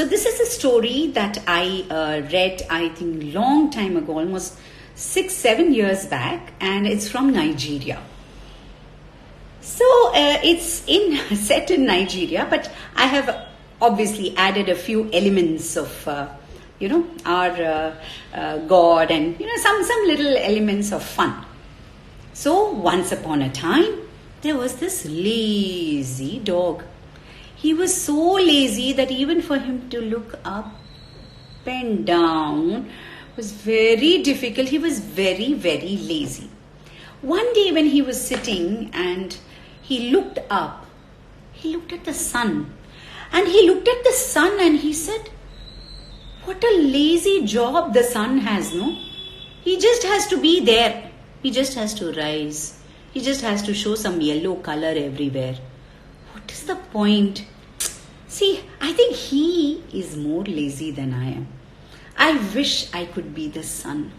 So this is a story that I read, I think, long time ago, almost 6-7 years back, and it's from Nigeria. So it's set in Nigeria, but I have obviously added a few elements of our God, and some little elements of fun. So once upon a time, there was this lazy dog. He was so lazy that even for him to look up and down was very difficult. He was very, very lazy. One day when he was sitting and he looked up, he looked at the sun. And he looked at the sun and he said, what a lazy job the sun has, no? He just has to be there. He just has to rise. He just has to show some yellow color everywhere. What is the point? See, I think he is more lazy than I am. I wish I could be the sun.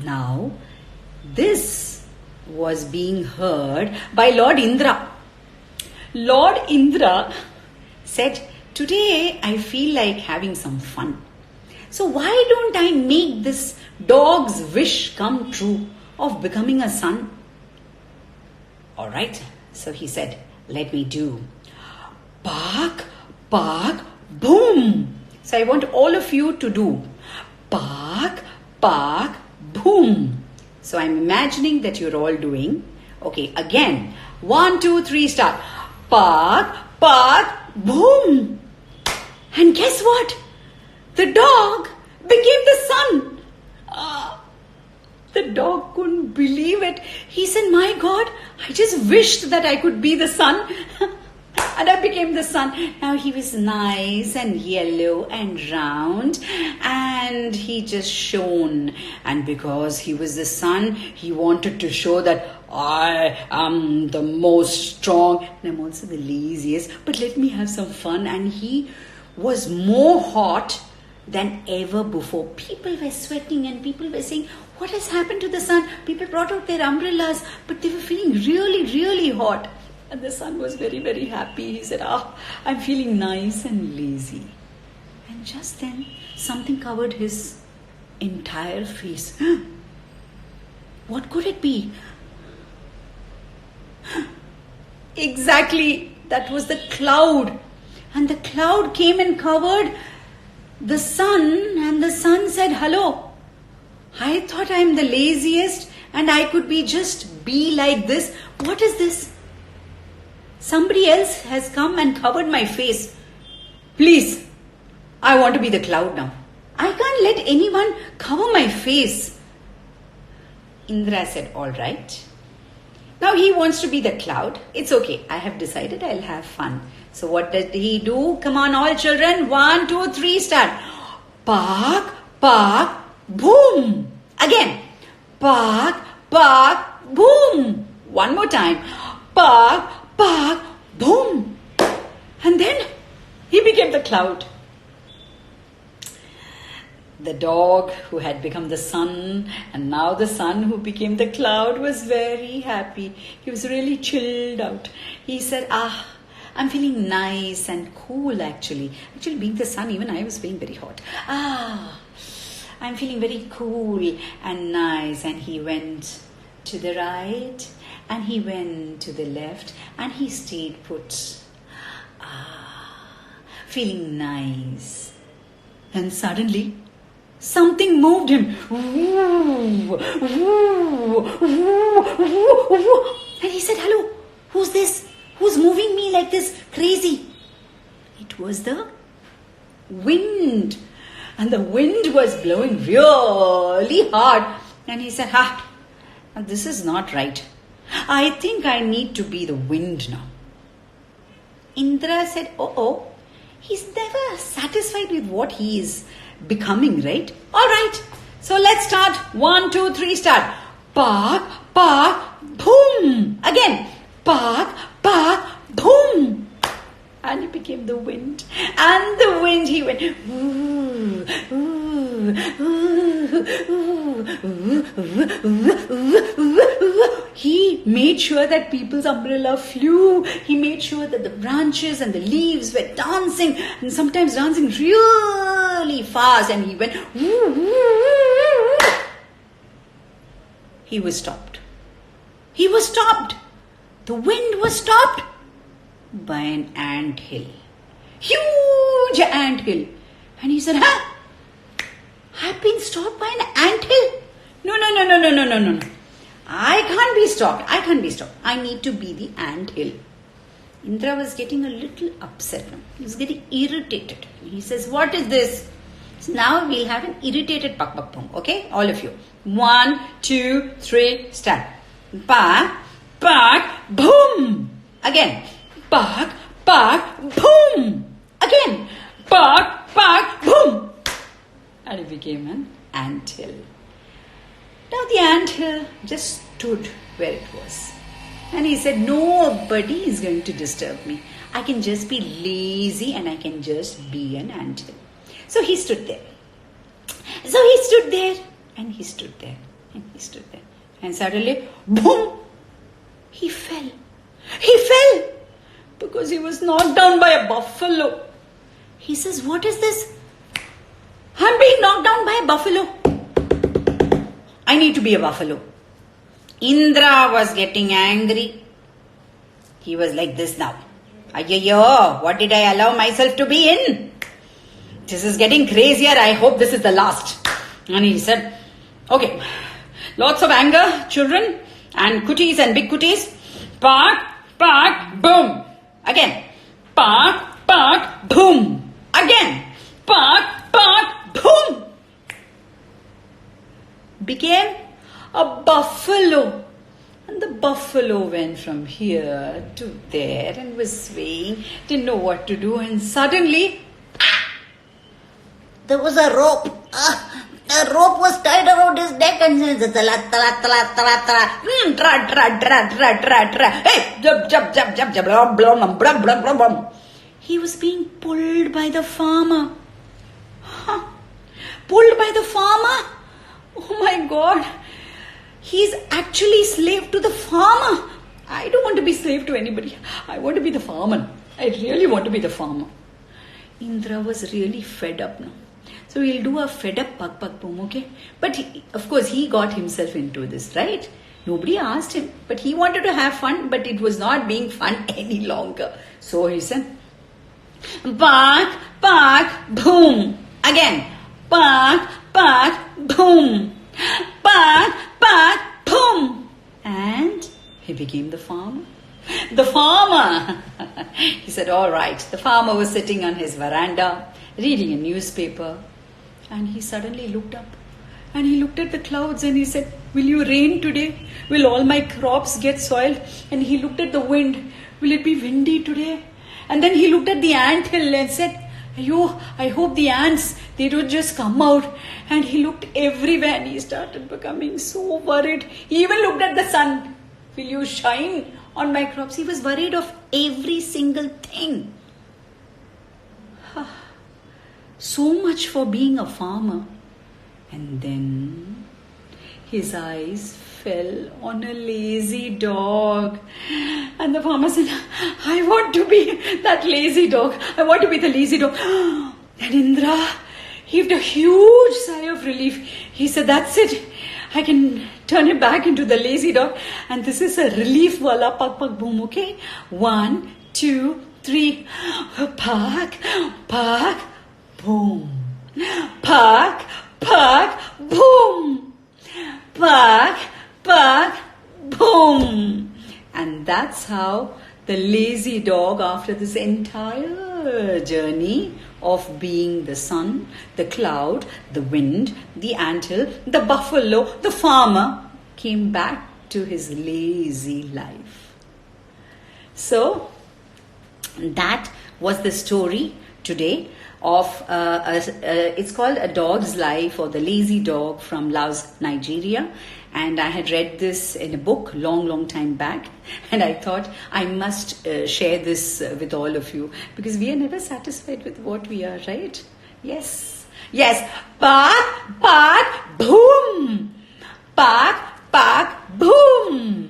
Now, this was being heard by Lord Indra. Lord Indra said, today I feel like having some fun. So why don't I make this dog's wish come true of becoming a sun? All right, so he said, let me do. Bark, bark, boom. So I want all of you to do. Bark, bark, boom. So I'm imagining that you're all doing. Okay, again. 1, 2, 3, start. Bark, bark, boom. And guess what? The dog became the sun. The dog couldn't believe it. He said, my God, I just wished that I could be the sun. And I became the sun. Now he was nice and yellow and round. And he just shone. And because he was the sun, he wanted to show that I am the most strong. And I'm also the laziest. But let me have some fun. And he was more hot than ever before. People were sweating and people were saying, what has happened to the sun? People brought out their umbrellas, but they were feeling really, really hot. And the sun was very, very happy. He said, I'm feeling nice and lazy. And just then, something covered his entire face. What could it be? Exactly, that was the cloud. And the cloud came and covered the sun, and the sun said, hello. I thought I'm the laziest and I could just be like this. What is this? Somebody else has come and covered my face. Please, I want to be the cloud now. I can't let anyone cover my face. Indra said, all right. Now he wants to be the cloud. It's okay. I have decided I'll have fun. So what did he do? Come on, all children. 1, 2, 3, start. Bark, bark, boom. Again. Bark, bark, boom. One more time. Bark, bark, boom. And then he became the cloud. The dog who had become the sun, and now the sun who became the cloud, was very happy. He was really chilled out. He said, I'm feeling nice and cool actually. Actually, being the sun, even I was feeling very hot. I'm feeling very cool and nice. And he went to the right and he went to the left and he stayed put. Feeling nice. And suddenly, something moved him. And he said, hello, who's this? Who's moving me like this? Crazy. It was the wind. And the wind was blowing really hard. And he said, this is not right. I think I need to be the wind now. Indra said, he's never satisfied with what he is becoming, right? All right. So let's start. 1, 2, 3, start. Bark, bark, boom. Again. Bark, bark, boom. And he became the wind. And the wind, he went, ooh, ooh, He made sure that people's umbrella flew. He made sure that the branches and the leaves were dancing, and sometimes dancing really fast, and he went. He was stopped. He was stopped. The wind was stopped by an ant hill. Huge ant hill. And he said, I've been stopped by an ant hill. No. I can't be stopped. I need to be the ant hill. Indra was getting a little upset now. He was getting irritated. He says, what is this? So now we'll have an irritated pak pak boom. Okay, all of you. 1, 2, 3, start. Pak, pak, boom. Again. Pak, pak, boom. Again. Pak, pak, boom. And it became an anthill. Now the anthill just stood where it was. And he said, nobody is going to disturb me. I can just be lazy and I can just be an anthill. So he stood there. And he stood there. And suddenly, boom, he fell. Because he was knocked down by a buffalo. He says, what is this? I'm being knocked down by a buffalo. I need to be a buffalo. Indra was getting angry. He was like this now. Ayyo, what did I allow myself to be in? This is getting crazier. I hope this is the last. And he said, okay, lots of anger, children, and cooties and big cooties. Park, boom. Again. Park, boom. Again. Park, boom. Became a buffalo. And the buffalo went from here to there and was swaying, didn't know what to do, and suddenly there was a rope. A rope was tied around his neck and said, hey, he was being pulled by the farmer. Pulled by the farmer? Oh my God. He's actually slave to the farmer. I don't want to be slave to anybody. I want to be the farmer. I really want to be the farmer. Indra was really fed up now. So we'll do a fed up pak pak boom, okay? But of course he got himself into this, right? Nobody asked him. But he wanted to have fun, but it was not being fun any longer. So he said, pak, boom. Again, pak, boom. Pak, boom. And he became the farmer. The farmer. He said, all right. The farmer was sitting on his veranda, reading a newspaper. And he suddenly looked up. And he looked at the clouds and he said, will you rain today? Will all my crops get soiled? And he looked at the wind. Will it be windy today? And then he looked at the anthill and said, I hope the ants, they don't just come out. And he looked everywhere and he started becoming so worried. He even looked at the sun. Will you shine on my crops? He was worried of every single thing. So much for being a farmer. And then his eyes fell on a lazy dog. And the farmer said, I want to be that lazy dog. I want to be the lazy dog. And Indra heaved a huge sigh of relief. He said, that's it. I can turn him back into the lazy dog. And this is a relief wala pak pak boom, okay? 1, 2, 3. Pak, boom. Pak, boom. Pak, boom. And that's how the lazy dog, after this entire journey of being the sun, the cloud, the wind, the anthill, the buffalo, the farmer, came back to his lazy life. So, that was the story today of, it's called A Dog's Life, or The Lazy Dog, from Laos, Nigeria. And I had read this in a book long time back. And I thought I must share this with all of you, because we are never satisfied with what we are, right? Yes. Yes, park, park, boom. Park, park, boom.